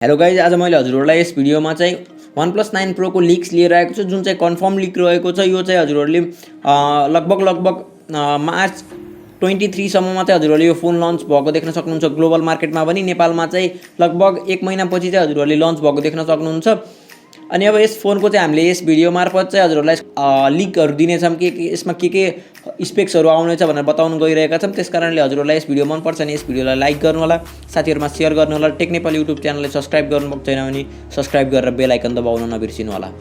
Hello guys, आज मैले हजुरहरूलाई यस भिडियोमा चाहिँ OnePlus 9 Pro को लिक्स लिएर आएको छु, जुन चाहिँ कन्फर्म लिक रहेको छ। यो चाहिँ हजुरहरूले लगभग मार्च 23 सम्ममा चाहिँ हजुरहरूले यो फोन लन्च भएको देख्न सक्नुहुन्छ। ग्लोबल मार्केटमा पनि नेपालमा चाहिँ लगभग 1 महिनापछि चाहिँ हजुरहरूले लन्च भएको देख्न सक्नुहुन्छ। अनि अब यस फोनको चाहिँ हामीले यस भिडियो मार्फत चाहिँ हजुरहरूलाई लिकहरू दिनेछौँ कि यसमा के स्पेक्सहरू आउनेछ भनेर बताउन गइरहेका छौँ। त्यसकारणले हजुरहरूलाई यस भिडियो मनपर्छ भने यस भिडियोलाई लाइक गर्नु होला, साथीहरुमा शेयर गर्नु होला। टेक नेपाल युट्युब च्यानललाई सब्स्क्राइब गर्नुभएको छैन भने सब्स्क्राइब गरेर बेल आइकन दबाउन नबिर्सिनु होला।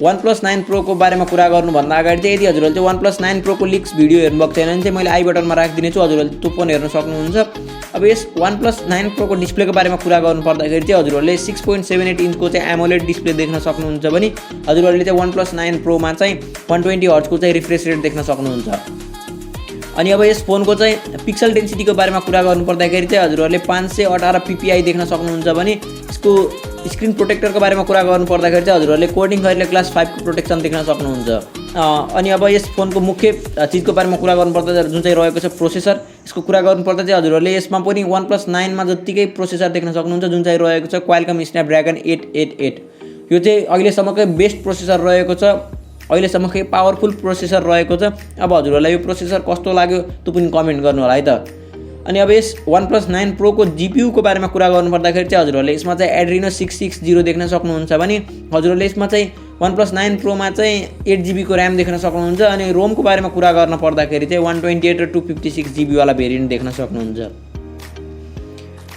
OnePlus 9 Pro को बारेमा कुरा गर्नुभन्दा अगाडि चाहिँ यदि हजुरहरूले चाहिँ OnePlus 9 Pro को लिक्स भिडियो हेर्नुभएको छैन भने चाहिँ मैले आई बटनमा राखिदिने छु, हजुरहरूले त्यो पनि हेर्न सक्नुहुन्छ। अब यस OnePlus 9 Pro को डिस्प्लेको बारेमा कुरा गर्नुपर्दाखेरि चाहिँ हजुरहरूले 6.78 इन्चको चाहिँ एमोलेड डिस्प्ले देख्न सक्नुहुन्छ भने हजुरहरूले चाहिँ OnePlus 9 Pro मा चाहिँ 120 हर्ट्जको चाहिँ रिफ्रेश रेट देख्न सक्नुहुन्छ। अनि अब यस फोनको चाहिँ पिक्सल डेन्सिटीको बारेमा कुरा गर्नुपर्दाखेरि चाहिँ हजुरहरूले 518 ppi देख्न सक्नुहुन्छ भने यसको स्क्रिन प्रोटेक्टरको बारेमा कुरा गर्नुपर्दाखेरि चाहिँ हजुरहरूले कोडिङ गरेर क्लास 5 को प्रोटेक्सन देख्न सक्नुहुन्छ। अनि अब यस फोनको मुख्य चीजको बारेमा कुरा गर्नुपर्दा जुन चाहिँ रहेको छ प्रोसेसर, यसको कुरा गर्नुपर्दा चाहिँ हजुरहरूले यसमा पनि OnePlus 9 मा जतिकै प्रोसेसर देख्न सक्नुहुन्छ, जुन चाहिँ रहेको छ क्वालकम स्न्यापड्र्यागन 888। यो चाहिँ अहिलेसम्मकै बेस्ट प्रोसेसर रहेको छ, अहिलेसम्मकै पावरफुल प्रोसेसर रहेको छ। अब हजुरहरूलाई यो प्रोसेसर कस्तो लाग्यो त्यो पनि कमेन्ट गर्नु होला है त। अनि अब यस OnePlus 9 Pro को GPU को बारेमा कुरा गर्नुपर्दाखेरि चाहिँ हजुरहरूले यसमा चाहिँ Adreno 660 देख्न सक्नुहुन्छ भने हजुरहरूले यसमा चाहिँ OnePlus 9 Pro मा चाहिँ 8GB को ऱ्याम देख्न सक्नुहुन्छ। अनि रोम को बारेमा कुरा गर्न पर्दाखेरि चाहिँ 128 र 256GB वाला भेरिएन्ट देख्न सक्नुहुन्छ।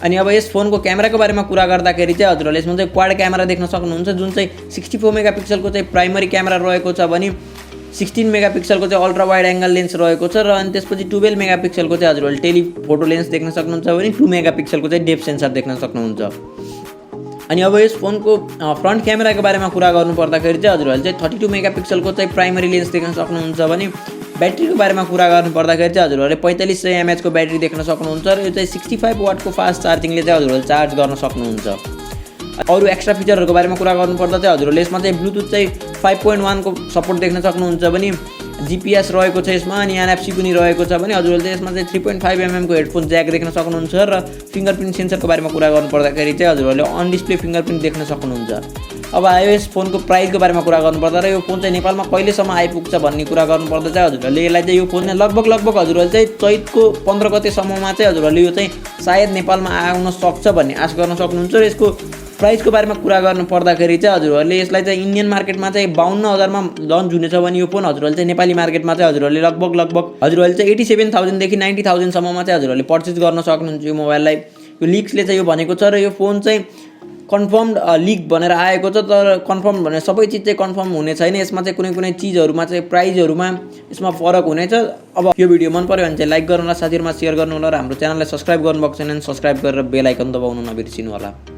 अनि अब यस फोनको क्यामेराको बारेमा कुरा गर्दाखेरि चाहिँ हजुरहरूले यसमा चाहिँ क्वाड क्यामेरा देख्न सक्नुहुन्छ, जुन चाहिँ 64 मेगापिक्सलको चाहिँ प्राइमरी क्यामेरा रहेको छ भने 16 मेगापिक्सलको चाहिँ अल्ट्रा वाइड एंगल लेन्स रहेको छ र अनि त्यसपछि 12 मेगापिक्सलको चाहिँ हजुरहरूले टेलिफोटो लेन्स देख्न सक्नुहुन्छ भने 2 मेगापिक्सलको चाहिँ डेप्थ सेन्सर देख्न सक्नुहुन्छ। अनि अब यस फोनको फ्रन्ट क्यामेराको बारेमा कुरा गर्नुपर्दाखेरि चाहिँ हजुरहरूले चाहिँ 32 मेगापिक्सलको चाहिँ प्राइमरी लेन्स देख्न सक्नुहुन्छ भने ब्याट्रीको बारेमा कुरा गर्नुपर्दाखेरि चाहिँ हजुरहरूले 4500 mAh को ब्याट्री देख्न सक्नुहुन्छ र यो चाहिँ 65 वाटको फास्ट चार्जिङले चाहिँ हजुरहरूले चार्ज गर्न सक्नुहुन्छ। अरु एक्स्ट्रा फिचरहरुको बारेमा कुरा गर्नुपर्दा चाहिँ हजुरहरूले यसमा चाहिँ ब्लुटुथ चाहिँ 5.1 को सपोर्ट देख्न सक्नुहुन्छ भने GPS रहेको छ यसमा, अनि NFC पनि रहेको छ भने हजुरहरूले चाहिँ यसमा चाहिँ 3.5 mm को हेडफोन ज्याक देख्न सक्नुहुन्छ र फिंगरप्रिन्ट सेन्सरको बारेमा कुरा गर्नुपर्दाखेरि चाहिँ हजुरहरूले अन डिस्प्ले फिंगरप्रिन्ट देख्न सक्नुहुन्छ। अब आयो यस फोनको प्राइसको बारेमा कुरा गर्नुपर्दा र यो फोन चाहिँ नेपालमा कहिलेसम्म आइपुग्छ भन्ने कुरा गर्नुपर्दा चाहिँ हजुरहरूले यसलाई चाहिँ यो फोन चाहिँ लगभग हजुरहरूले चाहिँ चैतको 15 गतेसम्ममा चाहिँ हजुरहरूले यो चाहिँ सायद नेपालमा आउन सक्छ भन्ने आशा गर्न सक्नुहुन्छ। र यसको प्राइसको बारेमा कुरा गर्नु पर्दाखेरि चाहिँ हजुरहरूले यसलाई चाहिँ इन्डियन मार्केटमा चाहिँ 52,000 मा लन्च हुनेछ भने यो फोन हजुरहरूले चाहिँ नेपाली मार्केटमा चाहिँ हजुरहरूले लगभग हजुरहरूले चाहिँ 87,000 देखि 90,000 सम्ममा चाहिँ हजुरहरूले पर्चेज गर्न सक्नुहुन्छ यो मोबाइललाई। यो लिक्सले चाहिँ यो भनेको छ र यो फोन चाहिँ कन्फर्म्ड लिक भनेर आएको छ, तर कन्फर्म भने सबै चिज चाहिँ कन्फर्म हुने छैन। यसमा चाहिँ कुनै चिजहरुमा चाहिँ प्राइसहरुमा यसमा फरक हुनेछ। अब यो भिडियो मन पर्यो भने चाहिँ लाइक गर्नु होला, साथीहरुमा शेयर गर्नु होला र हाम्रो च्यानललाई सब्स्क्राइब गर्नुभएको छैन भने सब्स्क्राइब गरेर बेल आइकन दबाउन नबिर्सिनु होला।